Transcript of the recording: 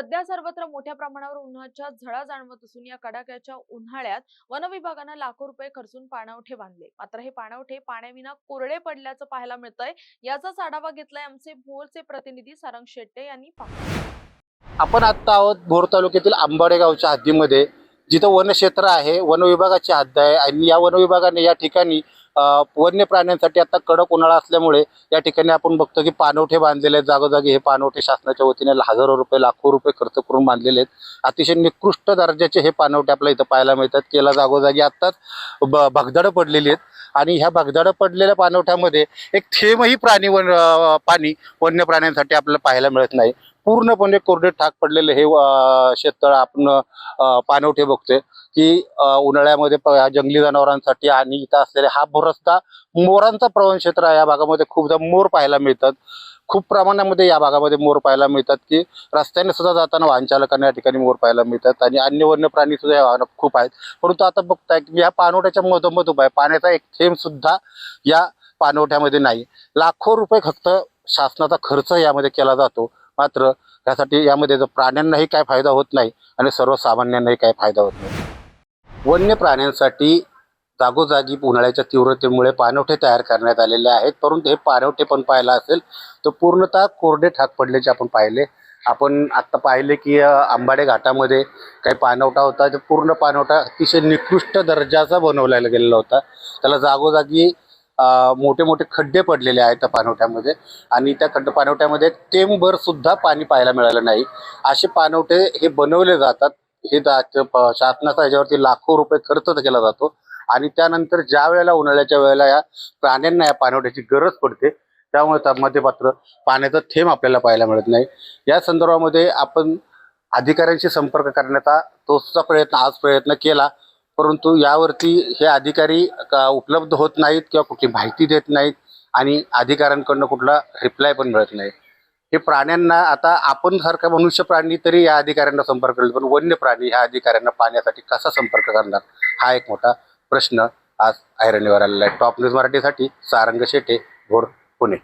सध्या सर्वत्र मोठ्या प्रमाणावर उन्हाच्या झळा जाणवत असून या कडाक्याच्या उन्हाळ्यात वन विभागानं लाखो रुपये खर्चून पाणवठे बांधले. मात्र हे पाणवठे पाण्याविना कोरडे पडल्याचं पाहायला मिळतंय. याचाच आढावा घेतलाय आमचे भोरचे प्रतिनिधी सारंग शेट्टे यांनी. आपण आता आहोत भोर तालुक्यातील आंबाडे गावच्या हद्दीमध्ये, जिथं वनक्षेत्र आहे, वन विभागाची हद्द आहे. आणि या वन विभागाने या ठिकाणी वन्य प्राण्यांसाठी आता कडक उन्हाळा असल्यामुळे या ठिकाणी आपण बघतो की पाणवठे बांधलेले आहेत. जागोजागी हे पाणवठे शासनाच्या वतीने हजारो रुपये, लाखो रुपये खर्च करून बांधलेले आहेत. अतिशय निकृष्ट दर्जाचे हे पाणवठे आपल्याला इथं पाहायला मिळतात. केला जागोजागी आत्ताच भगदाडं पडलेली आहेत आणि ह्या भगदाडं पडलेल्या पाणवठ्यामध्ये एक थेंबही पाणी वन्य प्राण्यांसाठी आपल्याला पाहायला मिळत नाही. पूर्णपणे कोरडे ठाक पडलेले हे शेततळ आपण पाणवठे बघतोय की उन्हाळ्यामध्ये जंगली जनावरांसाठी आणि इथं असलेले हा रस्ता मोरांचा प्रवण क्षेत्र आहे. या भागामध्ये खूपदा मोर पाहायला मिळतात. खूप प्रमाणामध्ये या भागामध्ये मोर पाहायला मिळतात की रस्त्याने सुद्धा जाताना वाहन चालकांना या ठिकाणी मोर पाहायला मिळतात आणि अन्य वन्य प्राणी सुद्धा या भागात खूप आहेत. परंतु आता बघताय की या पाणवठ्याच्या मधोमध उभा आहे, पाण्याचा एक थेंब सुद्धा या पाणवठ्यामध्ये नाही. लाखो रुपये फक्त शासनाचा खर्च यामध्ये केला जातो. मात्र त्यासाठी यामध्ये प्राण्यांनाही काय फायदा होत नाही आणि सर्वसामान्यांनाही काय फायदा होत नाही. वन्य प्राण्यांसाठी जागोजागी उन्हाळ्याच्या तीव्रतेमुळे पाणवठे तयार करण्यात आलेले आहेत. परंतु हे पाणवठे पण पाहिला असेल तर पूर्णतः कोरडे ठाक पडल्याचे आपण पाहिले. आपण आत्ता पाहिले की आंबाडे घाटामध्ये काही पाणवठा होता, तो पूर्ण पाणवठा अतिशय निकृष्ट दर्जाचा बनवला गेलेला होता. त्याला जागोजागी मोठे मोठे खड्डे पडलेले आहेत त्या पाणवठ्यामध्ये आणि त्या पाणवठ्यामध्ये टेमभर सुद्धा पाणी पाहायला मिळालं नाही. असे पाणवठे हे बनवले जातात. हे शासनाचा याच्यावरती लाखो रुपये खर्च केला जातो आणि त्यानंतर ज्या वेळेला उन्हाळ्याच्या वेळेला या प्राण्यांना या पाणवठ्याची गरज पडते, त्यामुळे त्यामध्ये मात्र पाण्याचा थेंब आपल्याला पाहायला मिळत नाही. या संदर्भामध्ये आपण अधिकाऱ्यांशी संपर्क करण्याचा तोचा प्रयत्न केला, परंतु यावरती हे अधिकारी उपलब्ध होत नाहीत किंवा कुठली माहिती देत नाहीत आणि अधिकाऱ्यांकडून कुठला रिप्लाय पण मिळत नाही. हे प्राण्यांना आता आपण सारखा मनुष्य प्राणी तरी या अधिकाऱ्यांना संपर्क करेल, पण वन्य प्राणी ह्या अधिकाऱ्यांना पाण्यासाठी कसा संपर्क करणार, हा एक मोठा प्रश्न आज ऐरणीवर आलेला आहे. टॉप न्यूज मराठीसाठी सारंग शेटे, भोर, पुणे.